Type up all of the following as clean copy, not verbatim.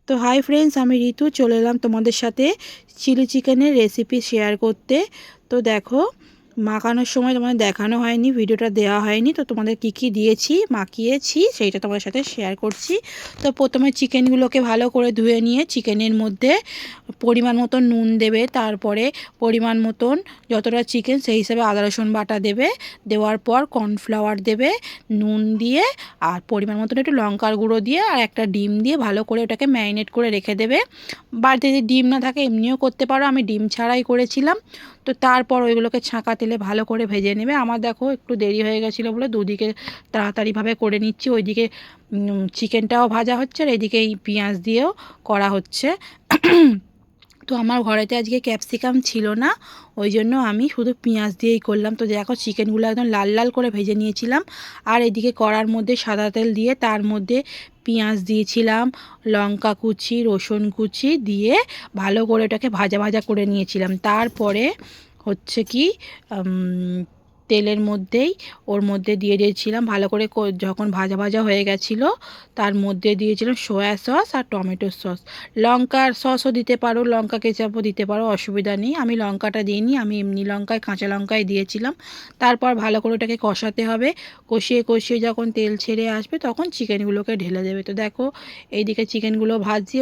তো hi friends, আমি ঋতু চলে এলাম তোমাদের সাথে চিলি চিকেনের রেসিপি শেয়ার করতে। তো দেখো, মাখানোর সময় তোমাদের দেখানো হয়নি, ভিডিওটা দেওয়া হয়নি। তো তোমাদের কি দিয়েছি, মাখিয়েছি, সেইটা তোমাদের সাথে শেয়ার করছি। তো প্রথমে চিকেনগুলোকে ভালো করে ধুয়ে নিয়ে চিকেনের মধ্যে পরিমাণ মতন নুন দেবে, তারপরে পরিমাণ মতন যতটা চিকেন সেই হিসাবে আদা রসুন বাটা দেবে, দেওয়ার পর কর্নফ্লাওয়ার দেবে, নুন দিয়ে আর পরিমাণ মতন একটু লঙ্কার গুঁড়ো দিয়ে আর একটা ডিম দিয়ে ভালো করে ওটাকে ম্যারিনেট করে রেখে দেবে। বাড়িতে যদি ডিম না থাকে এমনিও করতে পারো, আমি ডিম ছাড়াই করেছিলাম। তো তারপর ওইগুলোকে ছাঁকা তেলে ভালো করে ভেজে নেবে। আমার দেখো একটু দেরি হয়ে গেছিলো বলে দুদিকে তাড়াতাড়িভাবে করে নিচ্ছি। ওইদিকে চিকেনটাও ভাজা হচ্ছে আর এইদিকে এই পেঁয়াজ দিয়েও করা হচ্ছে। তো আমার ঘরেতে আজকে ক্যাপসিকাম ছিল না, ওই জন্য আমি শুধু পেঁয়াজ দিয়েই করলাম। তো দেখো, চিকেনগুলো একদম লাল লাল করে ভেজে নিয়েছিলাম। আর এদিকে কড়ার মধ্যে সাদা তেল দিয়ে তার মধ্যে পেঁয়াজ দিয়েছিলাম, লঙ্কা কুচি, রসুন কুচি দিয়ে ভালো করে ওটাকে ভাজা ভাজা করে নিয়েছিলাম। তারপরে হচ্ছে কি, তেলের মধ্যেই ওর মধ্যে দিয়ে দিয়েছিলাম ভালো করে, যখন ভাজা ভাজা হয়ে গেছিলো তার মধ্যে দিয়েছিলাম সয়া সস আর টমেটো সস। লঙ্কার সসও দিতে পারো, লঙ্কা কেচাপও দিতে পারো, অসুবিধা নেই। আমি লঙ্কাটা দিইনি, আমি এমনি লঙ্কায় কাঁচা লঙ্কায় দিয়েছিলাম। তারপর ভালো করে ওটাকে কষাতে হবে। কষিয়ে কষিয়ে যখন তেল ছেড়ে আসবে তখন চিকেনগুলোকে ঢেলে দেবে। তো দেখো, এইদিকে চিকেনগুলো ভাজছি,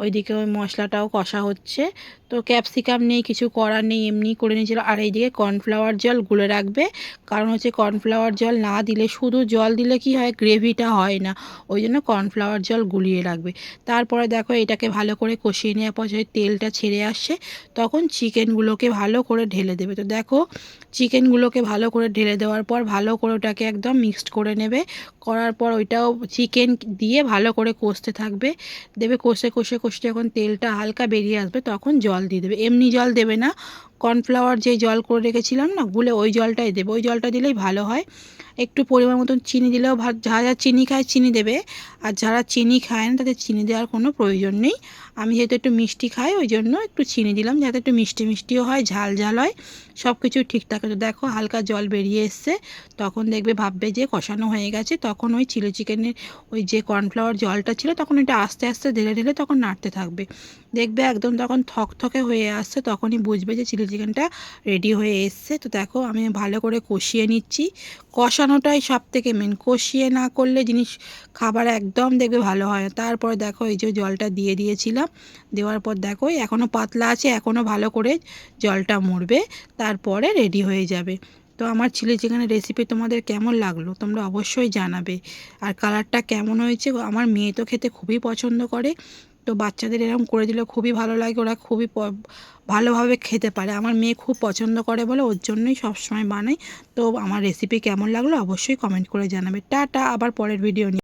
ওইদিকে ওই মশলাটাও কষা হচ্ছে। তো ক্যাপসিকাম নেই, কিছু করার নেই, এমনি করে নিয়েছিল। আর এইদিকে কর্নফ্লাওয়ার জল গুলে রাখবে, কারণ হচ্ছে কর্নফ্লাওয়ার জল না দিলে, শুধু জল দিলে কি হয়, গ্রেভিটা হয় না, ওই জন্য কর্নফ্লাওয়ার জল গুলিয়ে রাখবে। তারপরে দেখো, এটাকে ভালো করে কষিয়ে নেওয়ার পর যদি তেলটা ছেড়ে আসছে তখন চিকেনগুলোকে ভালো করে ঢেলে দেবে। তো দেখো, চিকেনগুলোকে ভালো করে ঢেলে দেওয়ার পর ভালো করে ওটাকে একদম মিক্সড করে নেবে। করার পর ওইটাও চিকেন দিয়ে ভালো করে কষতে থাকবে। কষে কষে কষে যখন তেলটা হালকা বেরিয়ে আসবে তখন জল দিয়ে দেবে। এমনি জল দেবে না, কর্নফ্লাওয়ার যে জল করে রেখেছিলাম না গুলে, ওই জলটাই দেবে। ওই জলটা দিলেই ভালো হয়। একটু পরিমাণ মতন চিনি দিলেও যারা চিনি খায় চিনি দেবে, আর যারা চিনি খায় না তাদের চিনি দেওয়ার কোনো প্রয়োজন নেই। আমি যেহেতু একটু মিষ্টি খাই ওই জন্য একটু চিনি দিলাম, যাতে একটু মিষ্টি মিষ্টিও হয়, ঝাল ঝাল হয়, সব কিছু ঠিকঠাক। তো দেখো, হালকা জল বেরিয়ে এসছে, তখন দেখবে ভাববে যে কষানো হয়ে গেছে। তখন ওই চিলি চিকেনের ওই যে কর্নফ্লাওয়ার জলটা ছিল তখন এটা আস্তে আস্তে ঢেলে ঢেলে তখন নাড়তে থাকবে। দেখবে একদম তখন থকথকে হয়ে আসছে, তখনই বুঝবে যে চিলি চিকেনটা রেডি হয়ে এসছে। তো দেখো, আমি ভালো করে কষিয়ে নিচ্ছি। কষানোটাই সব থেকে মেন, কষিয়ে না করলে জিনিস খাবার একদম দেখবে ভালো হয় না। তারপর দেখো, এই যে জলটা দিয়ে দিয়েছিলাম, দেওয়ার পর দেখো এখনও পাতলা আছে, এখনও ভালো করে জলটা মরবে, তারপরে রেডি হয়ে যাবে। তো আমার চিলি চিকেনের রেসিপি তোমাদের কেমন লাগলো তোমরা অবশ্যই জানাবে। আর কালারটা কেমন হয়েছে, আমার মেয়ে তো খেতে খুবই পছন্দ করে। তো বাচ্চাদের এরকম করে দিলে খুবই ভালো লাগে, ওরা খুবই ভালোভাবে খেতে পারে। আমার মেয়ে খুব পছন্দ করে বলে ওর জন্যই সবসময় বানাই। তো আমার রেসিপি কেমন লাগলো অবশ্যই কমেন্ট করে জানাবে। টাটা, আবার পরের ভিডিও নিয়ে